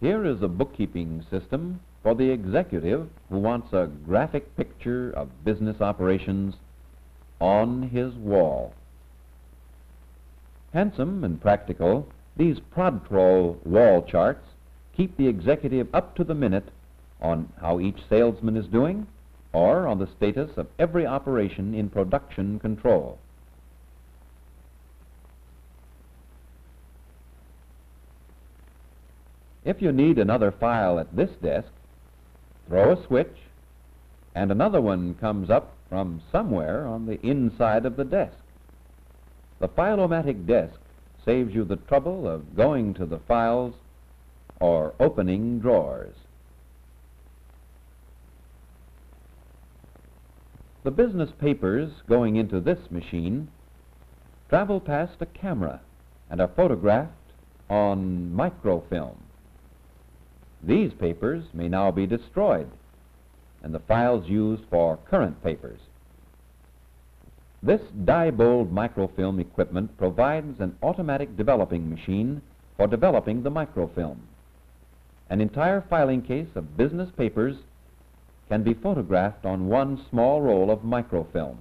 Here is a bookkeeping system for the executive who wants a graphic picture of business operations on his wall. Handsome and practical, these ProdTrol wall charts keep the executive up to the minute on how each salesman is doing or on the status of every operation in production control. If you need another file at this desk, throw a switch and another one comes up from somewhere on the inside of the desk. The File-O-Matic desk saves you the trouble of going to the files or opening drawers. The business papers going into this machine travel past a camera and are photographed on microfilm. These papers may now be destroyed and the files used for current papers. This Diebold microfilm equipment provides an automatic developing machine for developing the microfilm. An entire filing case of business papers can be photographed on one small roll of microfilm.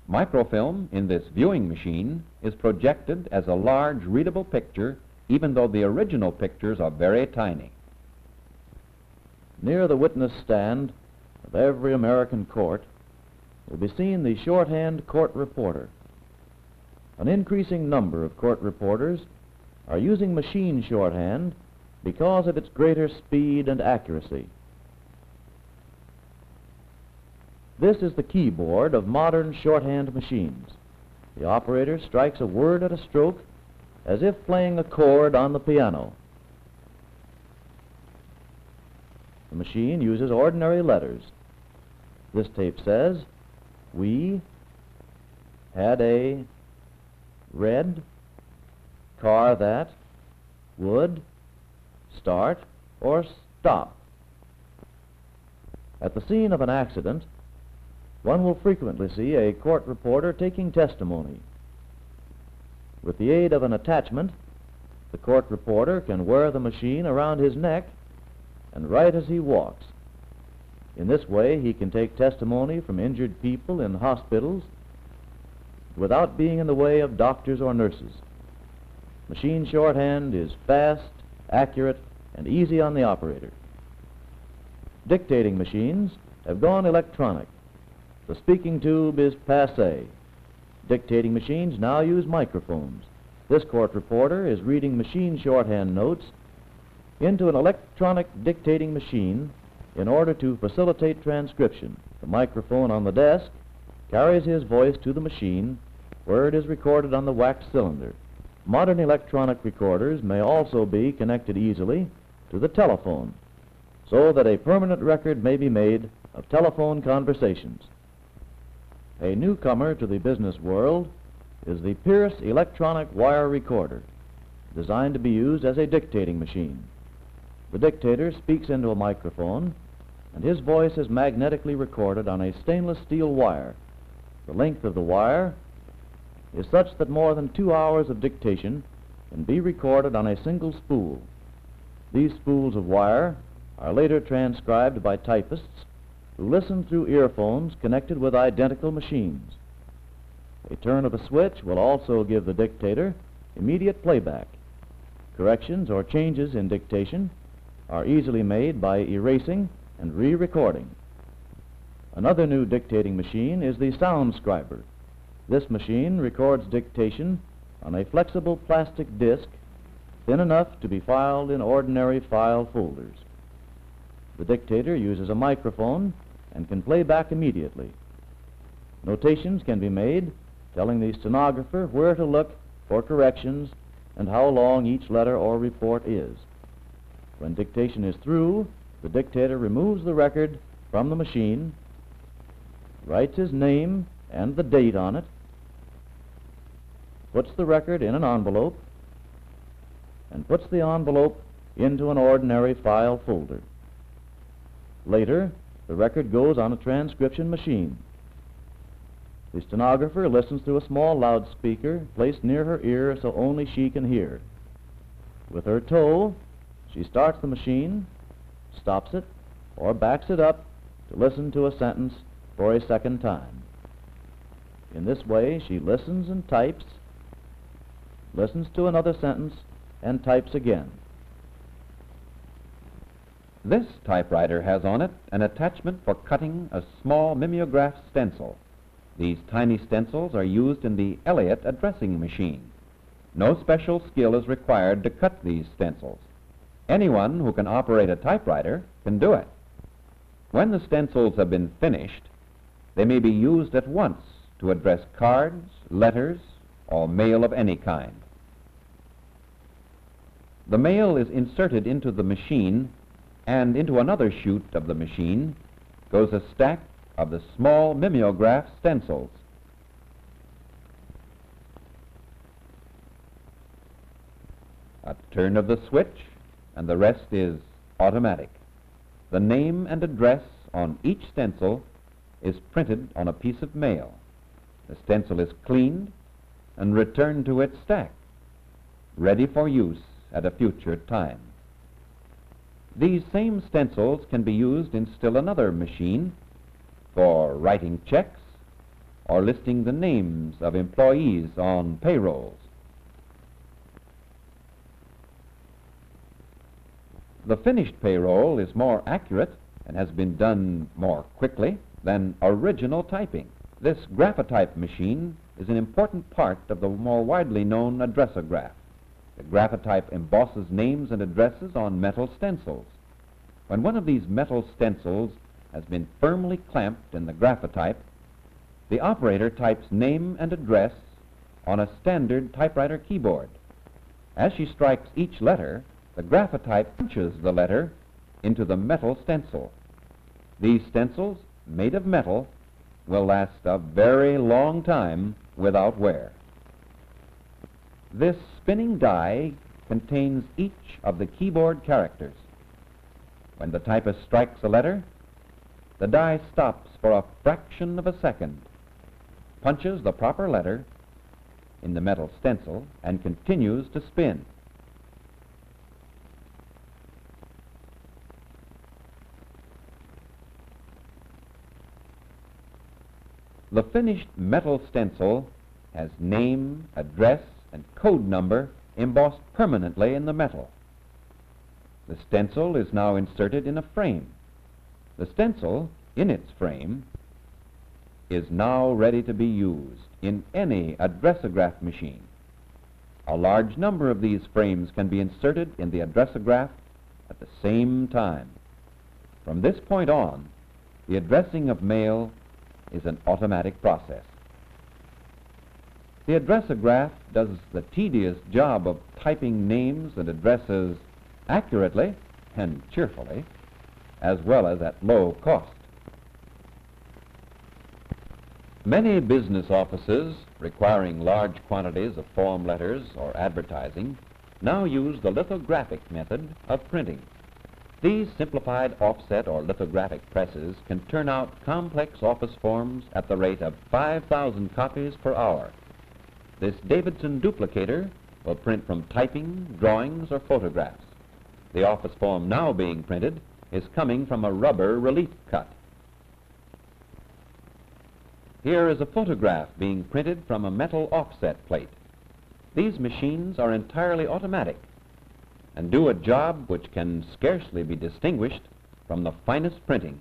Microfilm in this viewing machine is projected as a large readable picture, even though the original pictures are very tiny. Near the witness stand of every American court will be seen the shorthand court reporter. An increasing number of court reporters are using machine shorthand because of its greater speed and accuracy. This is the keyboard of modern shorthand machines. The operator strikes a word at a stroke as if playing a chord on the piano. The machine uses ordinary letters. This tape says, "We had a red car that would start or stop." At the scene of an accident, one will frequently see a court reporter taking testimony. With the aid of an attachment, the court reporter can wear the machine around his neck and write as he walks. In this way, he can take testimony from injured people in hospitals without being in the way of doctors or nurses. Machine shorthand is fast, accurate, and easy on the operator. Dictating machines have gone electronic. The speaking tube is passé. Dictating machines now use microphones. This court reporter is reading machine shorthand notes into an electronic dictating machine in order to facilitate transcription. The microphone on the desk carries his voice to the machine where it is recorded on the wax cylinder. Modern electronic recorders may also be connected easily to the telephone so that a permanent record may be made of telephone conversations. A newcomer to the business world is the Pierce electronic wire recorder, designed to be used as a dictating machine. The dictator speaks into a microphone, and his voice is magnetically recorded on a stainless steel wire. The length of the wire is such that more than 2 hours of dictation can be recorded on a single spool. These spools of wire are later transcribed by typists who listen through earphones connected with identical machines. A turn of a switch will also give the dictator immediate playback. Corrections or changes in dictation are easily made by erasing and re-recording. Another new dictating machine is the SoundScriber. This machine records dictation on a flexible plastic disc thin enough to be filed in ordinary file folders. The dictator uses a microphone and can play back immediately. Notations can be made telling the stenographer where to look for corrections and how long each letter or report is. When dictation is through, the dictator removes the record from the machine, writes his name and the date on it, puts the record in an envelope, and puts the envelope into an ordinary file folder. Later, the record goes on a transcription machine. The stenographer listens through a small loudspeaker placed near her ear so only she can hear. With her toe, She starts the machine, stops it, or backs it up to listen to a sentence for a second time. In this way, she listens and types, listens to another sentence, and types again. This typewriter has on it an attachment for cutting a small mimeograph stencil. These tiny stencils are used in the Elliott addressing machine. No special skill is required to cut these stencils. Anyone who can operate a typewriter can do it. When the stencils have been finished, they may be used at once to address cards, letters, or mail of any kind. The mail is inserted into the machine, and into another chute of the machine goes a stack of the small mimeograph stencils. A turn of the switch, and the rest is automatic. The name and address on each stencil is printed on a piece of mail. The stencil is cleaned and returned to its stack, ready for use at a future time. These same stencils can be used in still another machine for writing checks or listing the names of employees on payrolls. The finished payroll is more accurate and has been done more quickly than original typing. This graphotype machine is an important part of the more widely known addressograph. The graphotype embosses names and addresses on metal stencils. When one of these metal stencils has been firmly clamped in the graphotype, the operator types name and address on a standard typewriter keyboard. As she strikes each letter, the graphotype punches the letter into the metal stencil. These stencils, made of metal, will last a very long time without wear. This spinning die contains each of the keyboard characters. When the typist strikes a letter, the die stops for a fraction of a second, punches the proper letter in the metal stencil, and continues to spin. The finished metal stencil has name, address, and code number embossed permanently in the metal. The stencil is now inserted in a frame. The stencil, in its frame, is now ready to be used in any addressograph machine. A large number of these frames can be inserted in the addressograph at the same time. From this point on, the addressing of mail is an automatic process. The addressograph does the tedious job of typing names and addresses accurately and cheerfully, as well as at low cost. Many business offices requiring large quantities of form letters or advertising now use the lithographic method of printing. These simplified offset or lithographic presses can turn out complex office forms at the rate of 5,000 copies per hour. This Davidson duplicator will print from typing, drawings, or photographs. The office form now being printed is coming from a rubber relief cut. Here is a photograph being printed from a metal offset plate. These machines are entirely automatic and do a job which can scarcely be distinguished from the finest printing,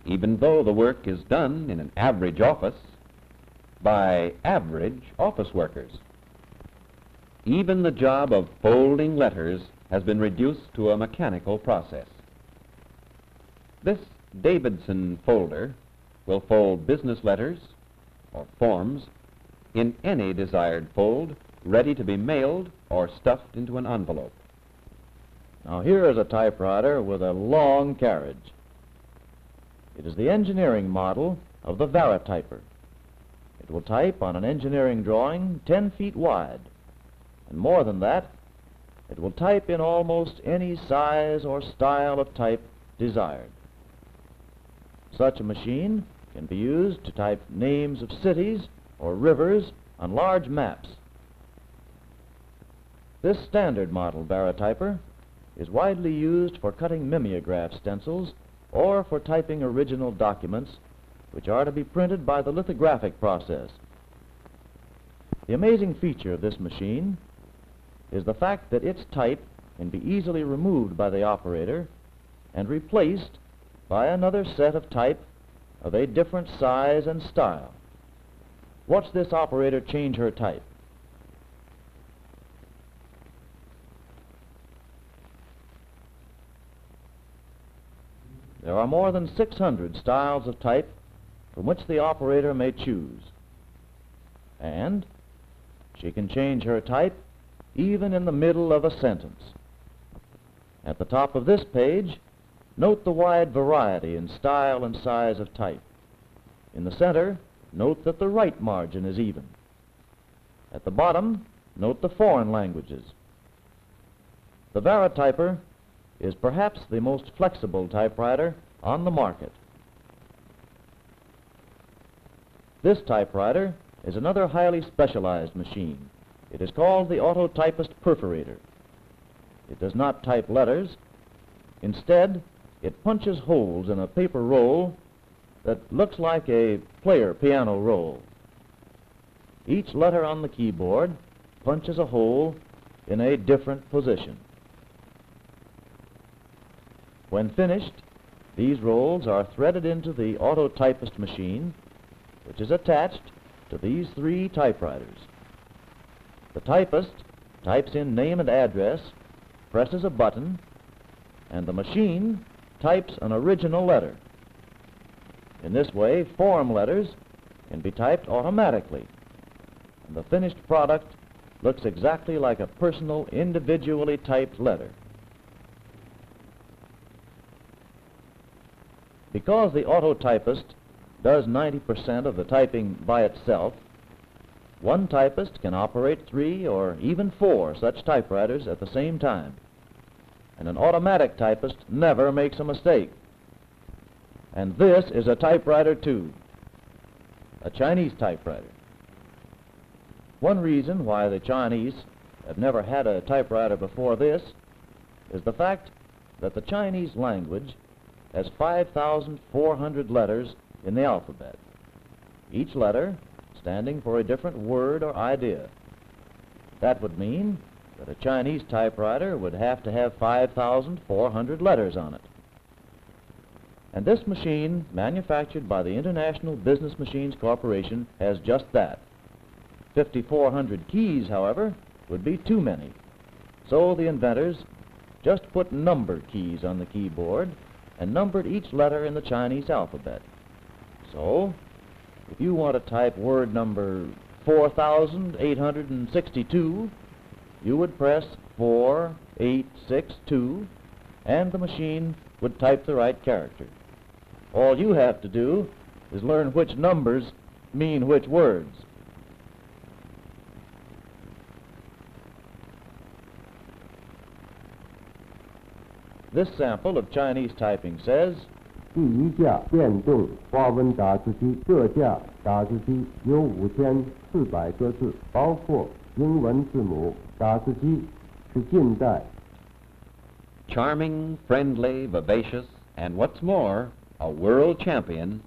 even though the work is done in an average office by average office workers. Even the job of folding letters has been reduced to a mechanical process. This Davidson folder will fold business letters or forms in any desired fold, ready to be mailed or stuffed into an envelope. Now here is a typewriter with a long carriage. It is the engineering model of the Varityper. It will type on an engineering drawing 10 feet wide, and more than that, it will type in almost any size or style of type desired. Such a machine can be used to type names of cities or rivers on large maps. This standard model Varityper is widely used for cutting mimeograph stencils or for typing original documents which are to be printed by the lithographic process. The amazing feature of this machine is the fact that its type can be easily removed by the operator and replaced by another set of type of a different size and style. Watch this operator change her type. There are more than 600 styles of type from which the operator may choose. And she can change her type even in the middle of a sentence. At the top of this page, note the wide variety in style and size of type. In the center, note that the right margin is even. At the bottom, note the foreign languages. The Varityper is perhaps the most flexible typewriter on the market. This typewriter is another highly specialized machine. It is called the Autotypist Perforator. It does not type letters. Instead, it punches holes in a paper roll that looks like a player piano roll. Each letter on the keyboard punches a hole in a different position. When finished, these rolls are threaded into the Autotypist machine, which is attached to these 3 typewriters. The typist types in name and address, presses a button, and the machine types an original letter. In this way, form letters can be typed automatically, and the finished product looks exactly like a personal, individually typed letter. Because the Autotypist does 90% of the typing by itself, one typist can operate 3 or even 4 such typewriters at the same time, and an automatic typist never makes a mistake. And this is a typewriter too, a Chinese typewriter. One reason why the Chinese have never had a typewriter before this is the fact that the Chinese language has 5,400 letters in the alphabet, each letter standing for a different word or idea. That would mean that a Chinese typewriter would have to have 5,400 letters on it. And this machine, manufactured by the International Business Machines Corporation, has just that. 5,400 keys, however, would be too many. So the inventors just put number keys on the keyboard and numbered each letter in the Chinese alphabet. So, if you want to type word number 4,862, you would press 4862, and the machine would type the right character. All you have to do is learn which numbers mean which words. This sample of Chinese typing says, 第一架电动花纹打字机，这架打字机有5400个字，包括英文字母。打字机是近代。Charming, friendly, vivacious, and what's more, a world champion.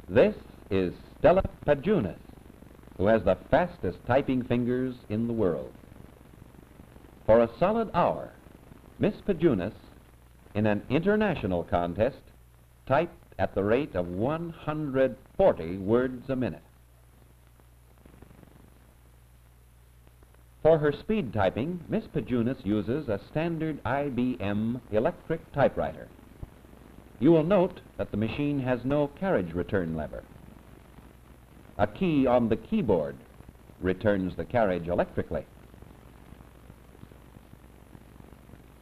This is Stella Pajunas, who has the fastest typing fingers in the world. For a solid hour, Miss Pajunas, in an international contest, typed at the rate of 140 words a minute. For her speed typing, Miss Pajunas uses a standard IBM electric typewriter. You will note that the machine has no carriage return lever. A key on the keyboard returns the carriage electrically.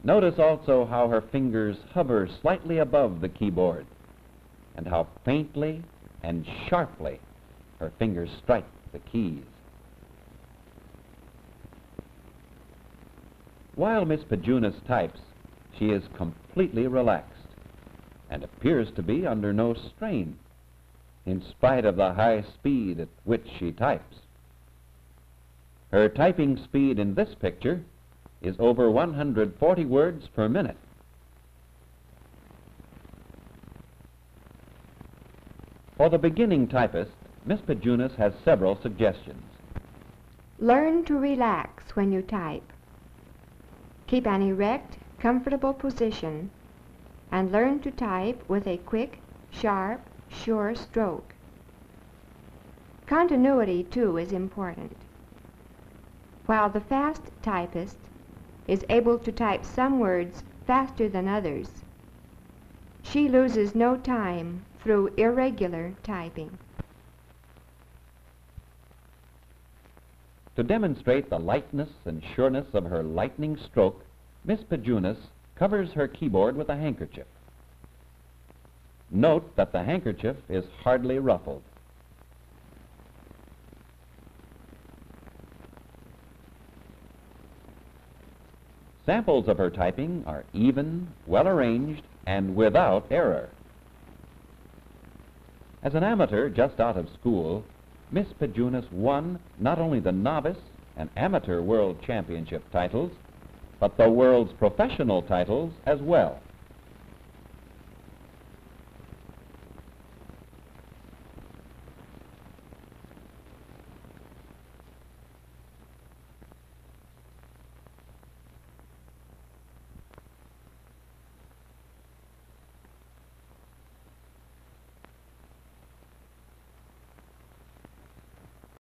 Notice also how her fingers hover slightly above the keyboard, and how faintly and sharply her fingers strike the keys. While Miss Pajunas types, she is completely relaxed and appears to be under no strain, in spite of the high speed at which she types. Her typing speed in this picture is over 140 words per minute. For the beginning typist, Miss Pajunas has several suggestions. Learn to relax when you type. Keep an erect, comfortable position and learn to type with a quick, sharp, sure stroke. Continuity, too, is important. While the fast typist is able to type some words faster than others, she loses no time through irregular typing. To demonstrate the lightness and sureness of her lightning stroke, Miss Pajunas covers her keyboard with a handkerchief. Note that the handkerchief is hardly ruffled. Samples of her typing are even, well arranged, and without error. As an amateur just out of school, Miss Pajunas won not only the novice and amateur world championship titles, but the world's professional titles as well.